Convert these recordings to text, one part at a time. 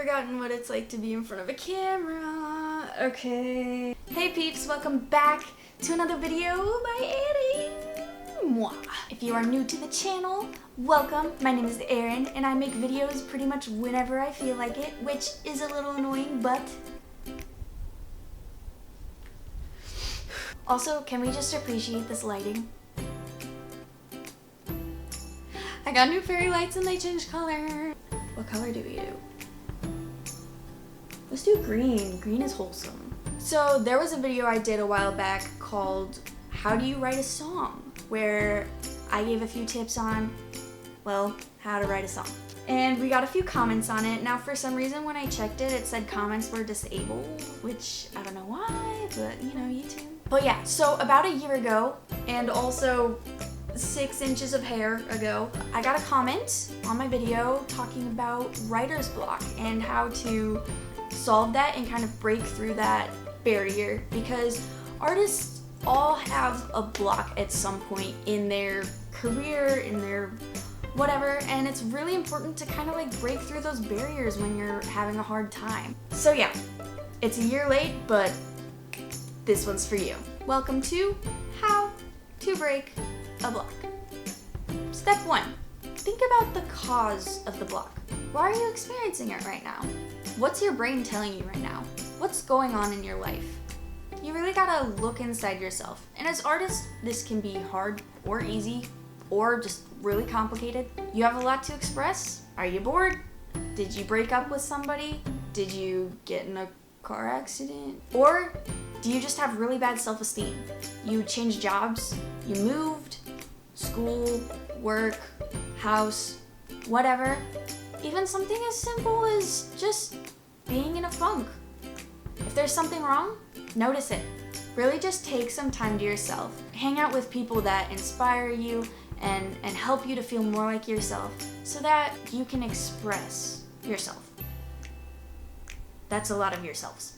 forgotten what it's like to be in front of a camera. Okay. Hey peeps, welcome back to another video by Annie. Mwah. If you are new to the channel, welcome. My name is Erin and I make videos pretty much whenever I feel like it, which is a little annoying, but... Also, can we just appreciate this lighting? I got new fairy lights and they changed color. What color do we do? Let's do green. Green is wholesome. So there was a video I did a while back called How Do You Write a Song? Where I gave a few tips on, well, how to write a song. And we got a few comments on it. Now for some reason when I checked it, it said comments were disabled, which I don't know why, but you know, YouTube. But yeah, so about a year ago, and also 6 inches of hair ago, I got a comment on my video talking about writer's block and how to solve that and kind of break through that barrier, because artists all have a block at some point in their career, in their whatever, and it's really important to kind of like break through those barriers when you're having a hard time. So yeah, it's a year late, but this one's for you. Welcome to How to Break a Block. Step 1. Think about the cause of the block. Why are you experiencing it right now? What's your brain telling you right now? What's going on in your life? You really gotta look inside yourself. And as artists, this can be hard or easy or just really complicated. You have a lot to express. Are you bored? Did you break up with somebody? Did you get in a car accident? Or do you just have really bad self-esteem? You changed jobs, you moved, school, work, house, whatever. Even something as simple as just being in a funk. If there's something wrong, notice it. Really just take some time to yourself. Hang out with people that inspire you and help you to feel more like yourself so that you can express yourself. That's a lot of yourselves.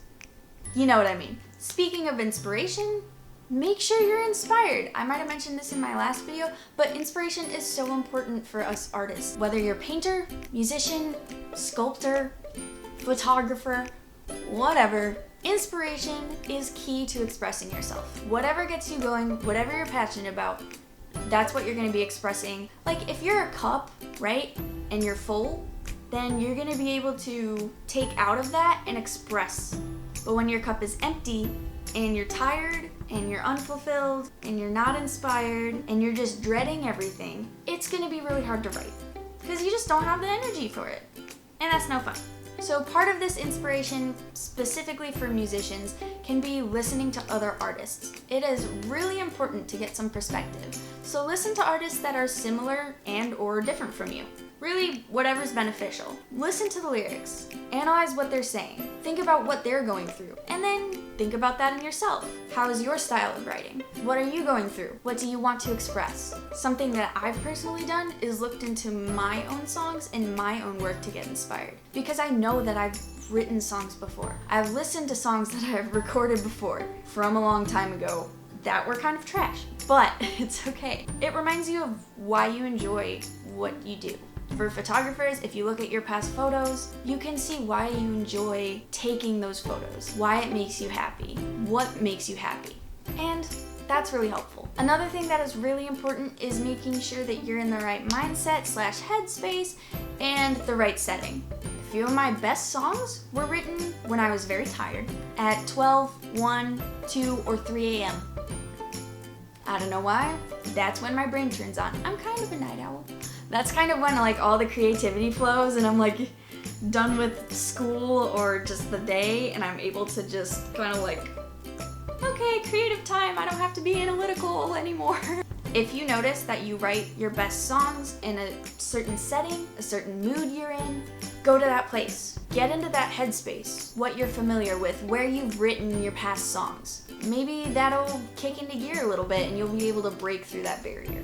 You know what I mean. Speaking of inspiration, make sure you're inspired. I might have mentioned this in my last video, but inspiration is so important for us artists. Whether you're a painter, musician, sculptor, photographer, whatever, inspiration is key to expressing yourself. Whatever gets you going, whatever you're passionate about, that's what you're gonna be expressing. Like if you're a cup, right, and you're full, then you're gonna be able to take out of that and express. But when your cup is empty and you're tired and you're unfulfilled and you're not inspired and you're just dreading everything, it's gonna be really hard to write because you just don't have the energy for it. And that's no fun. So part of this inspiration, specifically for musicians, can be listening to other artists. It is really important to get some perspective. So listen to artists that are similar and or different from you. Really, whatever's beneficial. Listen to the lyrics. Analyze what they're saying. Think about what they're going through. And then think about that in yourself. How is your style of writing? What are you going through? What do you want to express? Something that I've personally done is looked into my own songs and my own work to get inspired. Because I know that I've written songs before. I've listened to songs that I've recorded before from a long time ago that were kind of trash. But it's okay. It reminds you of why you enjoy what you do. For photographers, if you look at your past photos, you can see why you enjoy taking those photos, why it makes you happy, what makes you happy. And that's really helpful. Another thing that is really important is making sure that you're in the right mindset / headspace and the right setting. A few of my best songs were written when I was very tired at 12, 1, 2, or 3 a.m. I don't know why, that's when my brain turns on. I'm kind of a night owl. That's kind of when like all the creativity flows and I'm like done with school or just the day and I'm able to just kind of like, okay, creative time, I don't have to be analytical anymore. If you notice that you write your best songs in a certain setting, a certain mood you're in, go to that place. Get into that headspace, what you're familiar with, where you've written your past songs. Maybe that'll kick into gear a little bit and you'll be able to break through that barrier.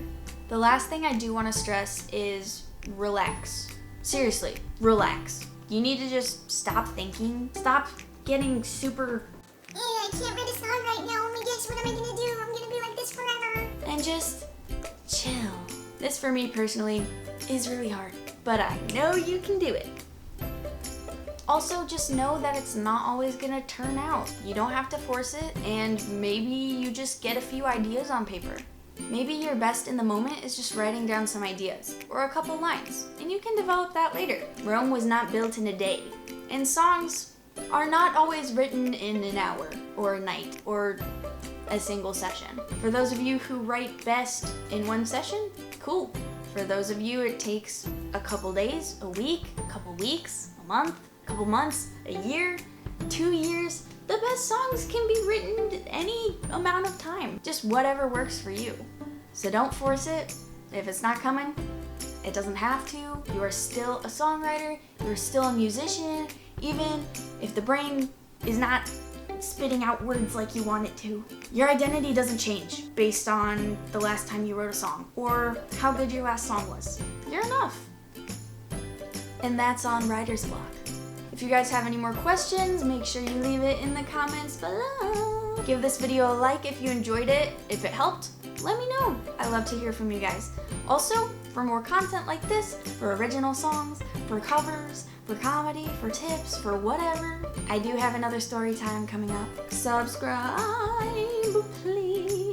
The last thing I do want to stress is relax. Seriously, relax. You need to just stop thinking. Stop getting super... I can't write a song right now. Oh my gosh, what am I gonna do? I'm gonna be like this forever. And just chill. This for me personally is really hard, but I know you can do it. Also, Also, just know that it's not always gonna turn out. You don't have to force it, and maybe you just get a few ideas on paper. Maybe your best in the moment is just writing down some ideas, or a couple lines, and you can develop that later. Rome was not built in a day, and songs are not always written in an hour, or a night, or a single session. For those of you who write best in one session, cool. For those of you it takes a couple days, a week, a couple weeks, a month, a couple months, a year, 2 years, the best songs can be written any amount of time. Just whatever works for you. So don't force it. If it's not coming, it doesn't have to. You are still a songwriter, you're still a musician, even if the brain is not spitting out words like you want it to. Your identity doesn't change based on the last time you wrote a song or how good your last song was. You're enough. And that's on Writer's Block. If you guys have any more questions, make sure you leave it in the comments below. Give this video a like if you enjoyed it. If it helped, let me know. I love to hear from you guys. Also, for more content like this, for original songs, for covers, for comedy, for tips, for whatever, I do have another story time coming up. Subscribe, please.